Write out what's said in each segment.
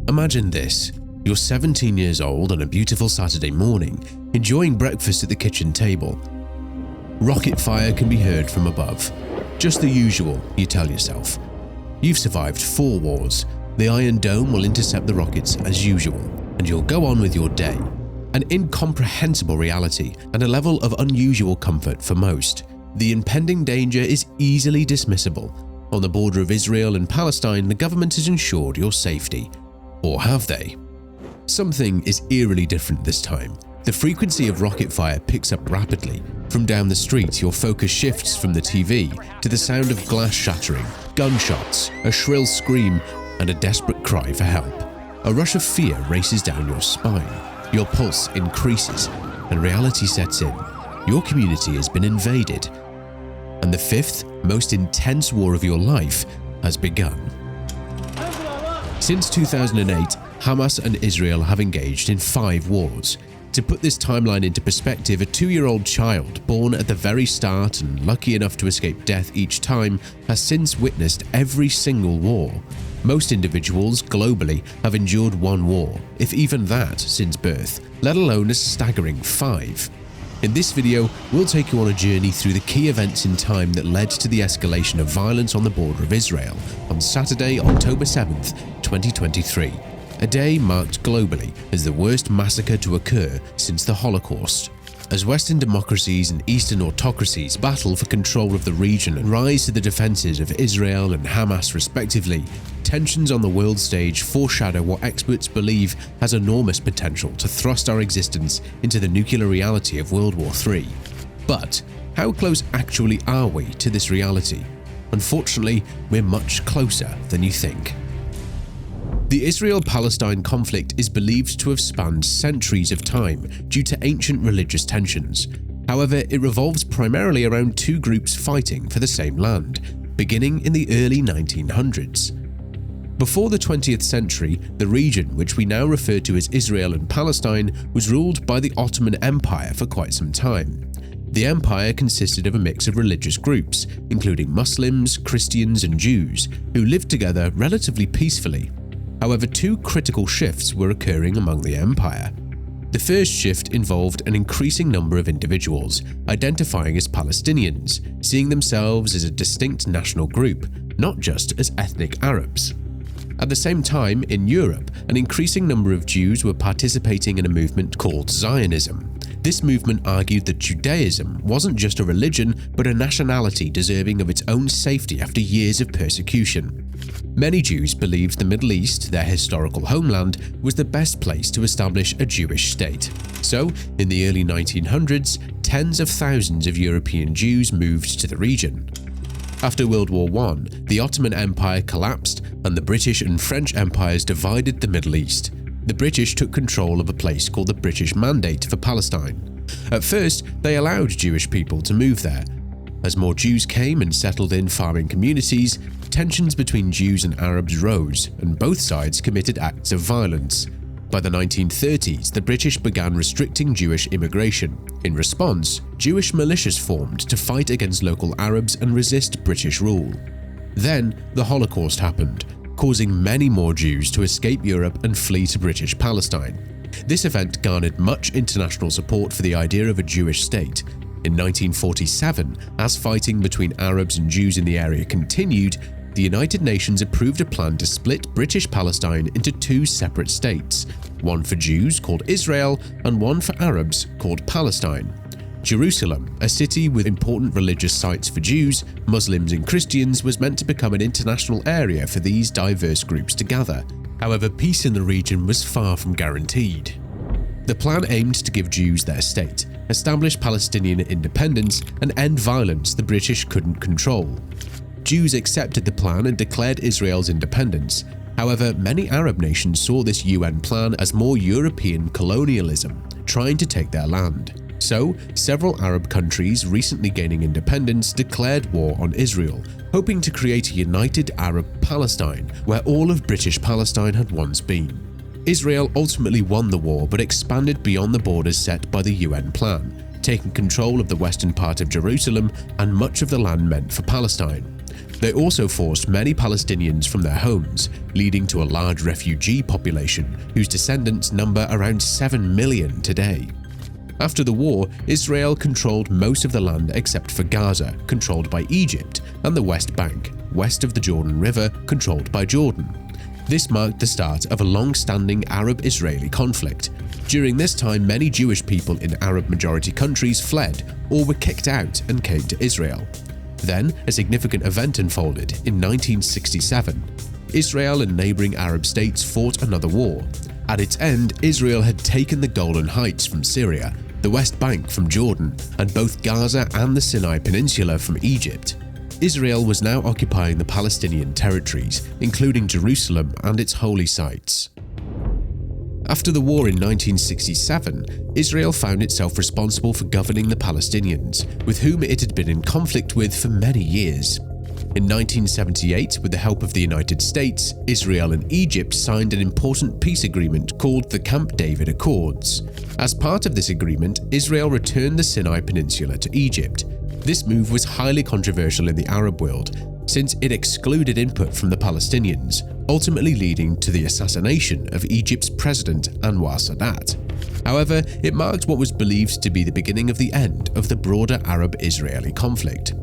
Imagine this. You're 17 years old on a beautiful Saturday morning, enjoying breakfast at the kitchen table. Rocket fire can be heard from above. Just the usual, you tell yourself. You've survived 4 wars. The Iron Dome will intercept the rockets as usual, and you'll go on with your day. An incomprehensible reality and a level of unusual comfort for most. The impending danger is easily dismissible. On the border of Israel and Palestine, the government has ensured your safety. Or have they? Something is eerily different this time. The frequency of rocket fire picks up rapidly. From down the street, your focus shifts from the TV to the sound of glass shattering, gunshots, a shrill scream, and a desperate cry for help. A rush of fear races down your spine. Your pulse increases, and reality sets in. Your community has been invaded, and the 5th most intense war of your life has begun. Since 2008, Hamas and Israel have engaged in 5 wars. To put this timeline into perspective, a 2-year-old child born at the very start and lucky enough to escape death each time has since witnessed every single war. Most individuals globally have endured 1 war, if even that, since birth, let alone a staggering 5. In this video, we'll take you on a journey through the key events in time that led to the escalation of violence on the border of Israel on Saturday, October 7th, 2023. A day marked globally as the worst massacre to occur since the Holocaust. As Western democracies and Eastern autocracies battle for control of the region and rise to the defenses of Israel and Hamas respectively, tensions on the world stage foreshadow what experts believe has enormous potential to thrust our existence into the nuclear reality of World War III. But how close actually are we to this reality? Unfortunately, we're much closer than you think. The Israel-Palestine conflict is believed to have spanned centuries of time due to ancient religious tensions. However, it revolves primarily around 2 groups fighting for the same land, beginning in the early 1900s. Before the 20th century, the region, which we now refer to as Israel and Palestine, was ruled by the Ottoman Empire for quite some time. The empire consisted of a mix of religious groups, including Muslims, Christians, and Jews, who lived together relatively peacefully. However, 2 critical shifts were occurring among the empire. The first shift involved an increasing number of individuals identifying as Palestinians, seeing themselves as a distinct national group, not just as ethnic Arabs. At the same time, in Europe, an increasing number of Jews were participating in a movement called Zionism. This movement argued that Judaism wasn't just a religion, but a nationality deserving of its own safety after years of persecution. Many Jews believed the Middle East, their historical homeland, was the best place to establish a Jewish state. So, in the early 1900s, tens of thousands of European Jews moved to the region. After World War I, the Ottoman Empire collapsed and the British and French empires divided the Middle East. The British took control of a place called the British Mandate for Palestine. At first, they allowed Jewish people to move there. As more Jews came and settled in farming communities, tensions between Jews and Arabs rose, and both sides committed acts of violence. By the 1930s, the British began restricting Jewish immigration. In response, Jewish militias formed to fight against local Arabs and resist British rule. Then, the Holocaust happened, causing many more Jews to escape Europe and flee to British Palestine. This event garnered much international support for the idea of a Jewish state. In 1947, as fighting between Arabs and Jews in the area continued, the United Nations approved a plan to split British Palestine into 2 separate states, one for Jews called Israel and one for Arabs called Palestine. Jerusalem, a city with important religious sites for Jews, Muslims and Christians, was meant to become an international area for these diverse groups to gather. However, peace in the region was far from guaranteed. The plan aimed to give Jews their state, establish Palestinian independence, and end violence the British couldn't control. Jews accepted the plan and declared Israel's independence. However, many Arab nations saw this UN plan as more European colonialism, trying to take their land. So, several Arab countries recently gaining independence declared war on Israel, hoping to create a united Arab Palestine, where all of British Palestine had once been. Israel ultimately won the war but expanded beyond the borders set by the UN plan, taking control of the western part of Jerusalem and much of the land meant for Palestine. They also forced many Palestinians from their homes, leading to a large refugee population whose descendants number around 7 million today. After the war, Israel controlled most of the land except for Gaza, controlled by Egypt, and the West Bank, west of the Jordan River, controlled by Jordan. This marked the start of a long-standing Arab-Israeli conflict. During this time, many Jewish people in Arab-majority countries fled or were kicked out and came to Israel. Then, a significant event unfolded in 1967. Israel and neighboring Arab states fought another war. At its end, Israel had taken the Golan Heights from Syria, the West Bank from Jordan, and both Gaza and the Sinai Peninsula from Egypt. Israel was now occupying the Palestinian territories, including Jerusalem and its holy sites. After the war in 1967, Israel found itself responsible for governing the Palestinians, with whom it had been in conflict with for many years. In 1978, with the help of the United States, Israel and Egypt signed an important peace agreement called the Camp David Accords. As part of this agreement, Israel returned the Sinai Peninsula to Egypt. This move was highly controversial in the Arab world, since it excluded input from the Palestinians, ultimately leading to the assassination of Egypt's president Anwar Sadat. However, it marked what was believed to be the beginning of the end of the broader Arab-Israeli conflict.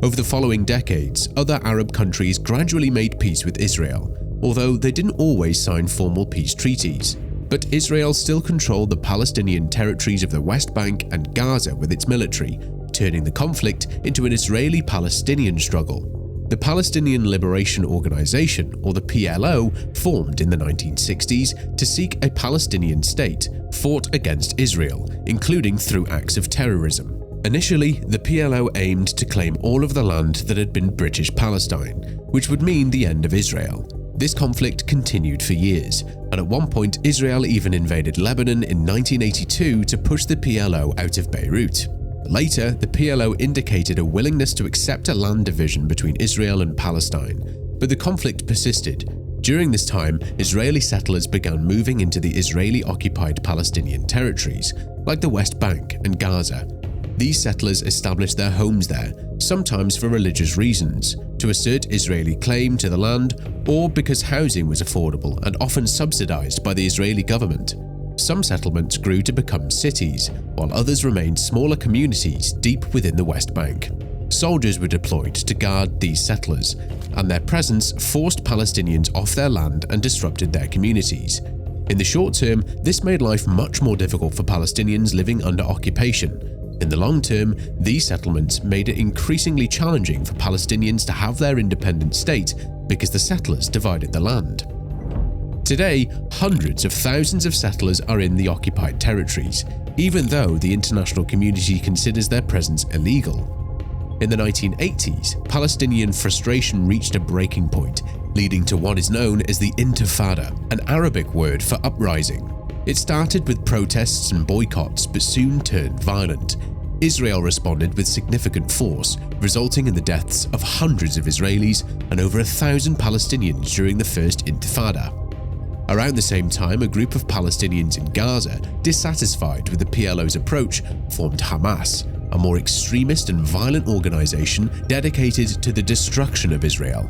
Over the following decades, other Arab countries gradually made peace with Israel, although they didn't always sign formal peace treaties. But Israel still controlled the Palestinian territories of the West Bank and Gaza with its military, turning the conflict into an Israeli-Palestinian struggle. The Palestinian Liberation Organization, or the PLO, formed in the 1960s to seek a Palestinian state, fought against Israel, including through acts of terrorism. Initially, the PLO aimed to claim all of the land that had been British Palestine, which would mean the end of Israel. This conflict continued for years, and at one point Israel even invaded Lebanon in 1982 to push the PLO out of Beirut. Later, the PLO indicated a willingness to accept a land division between Israel and Palestine, but the conflict persisted. During this time, Israeli settlers began moving into the Israeli-occupied Palestinian territories, like the West Bank and Gaza. These settlers established their homes there, sometimes for religious reasons, to assert Israeli claim to the land, or because housing was affordable and often subsidized by the Israeli government. Some settlements grew to become cities, while others remained smaller communities deep within the West Bank. Soldiers were deployed to guard these settlers, and their presence forced Palestinians off their land and disrupted their communities. In the short term, this made life much more difficult for Palestinians living under occupation. In the long term, these settlements made it increasingly challenging for Palestinians to have their independent state because the settlers divided the land. Today, hundreds of thousands of settlers are in the occupied territories, even though the international community considers their presence illegal. In the 1980s, Palestinian frustration reached a breaking point, leading to what is known as the Intifada, an Arabic word for uprising. It started with protests and boycotts, but soon turned violent. Israel responded with significant force, resulting in the deaths of hundreds of Israelis and over 1,000 Palestinians during the first Intifada. Around the same time, a group of Palestinians in Gaza, dissatisfied with the PLO's approach, formed Hamas, a more extremist and violent organization dedicated to the destruction of Israel.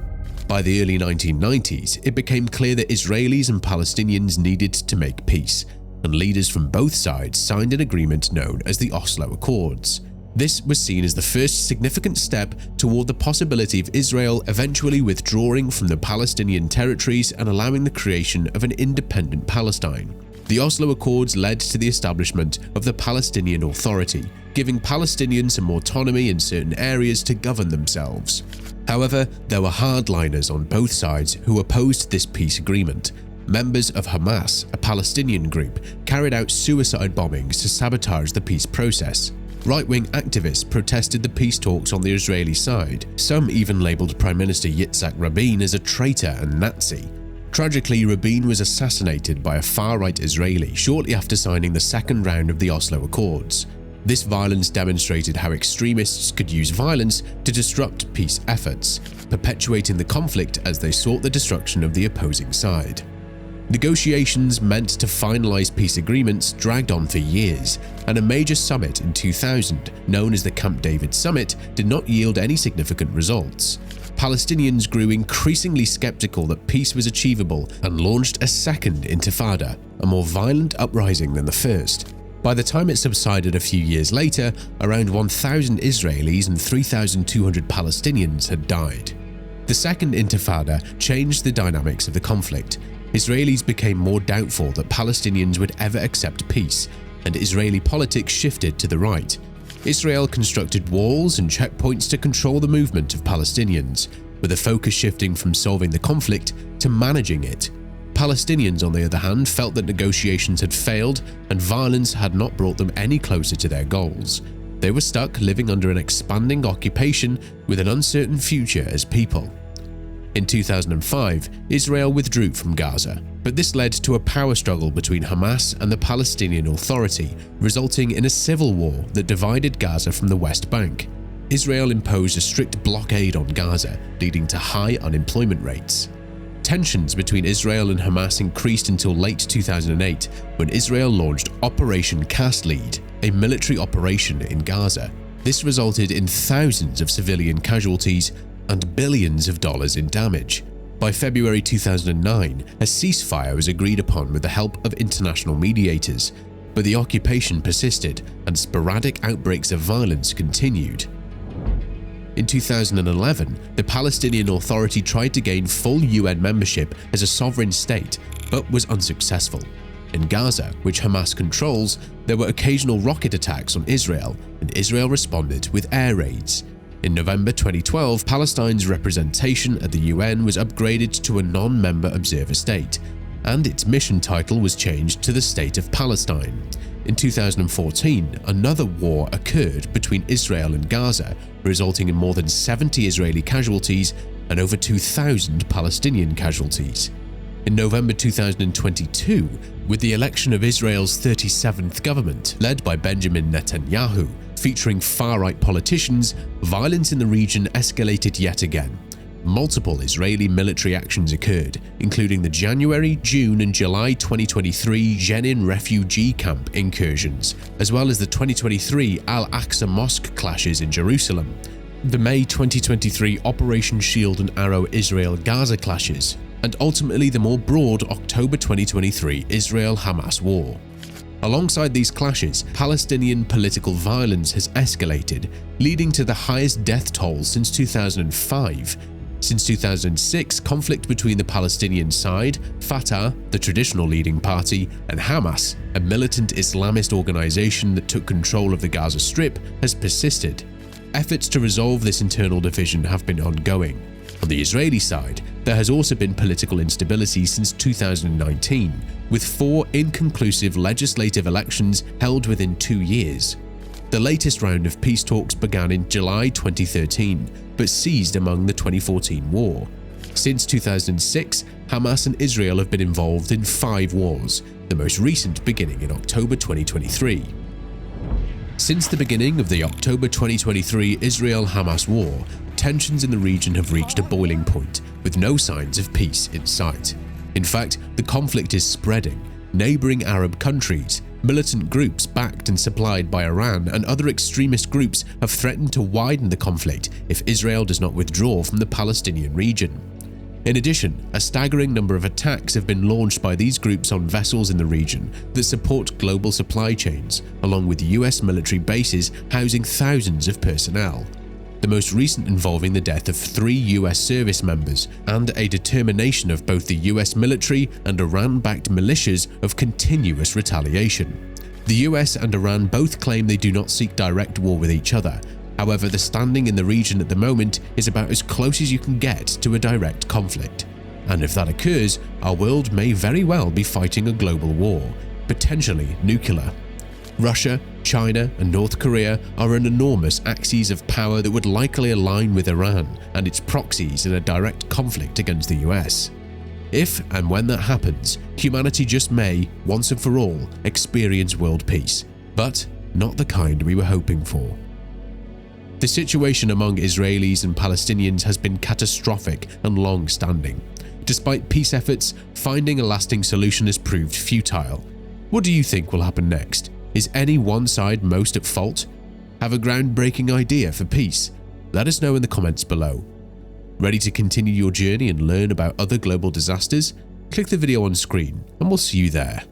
By the early 1990s, it became clear that Israelis and Palestinians needed to make peace, and leaders from both sides signed an agreement known as the Oslo Accords. This was seen as the first significant step toward the possibility of Israel eventually withdrawing from the Palestinian territories and allowing the creation of an independent Palestine. The Oslo Accords led to the establishment of the Palestinian Authority, giving Palestinians some autonomy in certain areas to govern themselves. However, there were hardliners on both sides who opposed this peace agreement. Members of Hamas, a Palestinian group, carried out suicide bombings to sabotage the peace process. Right-wing activists protested the peace talks on the Israeli side. Some even labeled Prime Minister Yitzhak Rabin as a traitor and Nazi. Tragically, Rabin was assassinated by a far-right Israeli shortly after signing the second round of the Oslo Accords. This violence demonstrated how extremists could use violence to disrupt peace efforts, perpetuating the conflict as they sought the destruction of the opposing side. Negotiations meant to finalize peace agreements dragged on for years, and a major summit in 2000, known as the Camp David Summit, did not yield any significant results. Palestinians grew increasingly skeptical that peace was achievable and launched a second intifada, a more violent uprising than the first. By the time it subsided a few years later, around 1,000 Israelis and 3,200 Palestinians had died. The Second Intifada changed the dynamics of the conflict. Israelis became more doubtful that Palestinians would ever accept peace, and Israeli politics shifted to the right. Israel constructed walls and checkpoints to control the movement of Palestinians, with the focus shifting from solving the conflict to managing it. Palestinians, on the other hand, felt that negotiations had failed and violence had not brought them any closer to their goals. They were stuck living under an expanding occupation with an uncertain future as people. In 2005, Israel withdrew from Gaza, but this led to a power struggle between Hamas and the Palestinian Authority, resulting in a civil war that divided Gaza from the West Bank. Israel imposed a strict blockade on Gaza, leading to high unemployment rates. Tensions between Israel and Hamas increased until late 2008, when Israel launched Operation Cast Lead, a military operation in Gaza. This resulted in thousands of civilian casualties and billions of dollars in damage. By February 2009, a ceasefire was agreed upon with the help of international mediators, but the occupation persisted and sporadic outbreaks of violence continued. In 2011, the Palestinian Authority tried to gain full UN membership as a sovereign state, but was unsuccessful. In Gaza, which Hamas controls, there were occasional rocket attacks on Israel, and Israel responded with air raids. In November 2012, Palestine's representation at the UN was upgraded to a non-member observer state, and its mission title was changed to the State of Palestine. In 2014, another war occurred between Israel and Gaza, resulting in more than 70 Israeli casualties and over 2,000 Palestinian casualties. In November 2022, with the election of Israel's 37th government, led by Benjamin Netanyahu, featuring far-right politicians, violence in the region escalated yet again. Multiple Israeli military actions occurred, including the January, June and July 2023 Jenin refugee camp incursions, as well as the 2023 Al-Aqsa Mosque clashes in Jerusalem, the May 2023 Operation Shield and Arrow Israel-Gaza clashes, and ultimately the more broad October 2023 Israel-Hamas war. Alongside these clashes, Palestinian political violence has escalated, leading to the highest death toll since 2005. Since 2006, conflict between the Palestinian side, Fatah, the traditional leading party, and Hamas, a militant Islamist organization that took control of the Gaza Strip, has persisted. Efforts to resolve this internal division have been ongoing. On the Israeli side, there has also been political instability since 2019, with 4 inconclusive legislative elections held within 2 years. The latest round of peace talks began in July 2013, but ceased among the 2014 war. Since 2006, Hamas and Israel have been involved in 5 wars, the most recent beginning in October 2023. Since the beginning of the October 2023 Israel-Hamas war, tensions in the region have reached a boiling point, with no signs of peace in sight. In fact, the conflict is spreading. Neighboring Arab countries, militant groups backed and supplied by Iran, and other extremist groups have threatened to widen the conflict if Israel does not withdraw from the Palestinian region. In addition, a staggering number of attacks have been launched by these groups on vessels in the region that support global supply chains, along with US military bases housing thousands of personnel. The most recent involving the death of 3 US service members and a determination of both the US military and Iran-backed militias of continuous retaliation. The US and Iran both claim they do not seek direct war with each other. However, the standing in the region at the moment is about as close as you can get to a direct conflict. And if that occurs, our world may very well be fighting a global war, potentially nuclear. Russia, China, and North Korea are an enormous axes of power that would likely align with Iran and its proxies in a direct conflict against the US. If and when that happens, humanity just may, once and for all, experience world peace, but not the kind we were hoping for. The situation among Israelis and Palestinians has been catastrophic and long-standing. Despite peace efforts, finding a lasting solution has proved futile. What do you think will happen next? Is any one side most at fault? Have a groundbreaking idea for peace? Let us know in the comments below. Ready to continue your journey and learn about other global disasters? Click the video on screen and we'll see you there.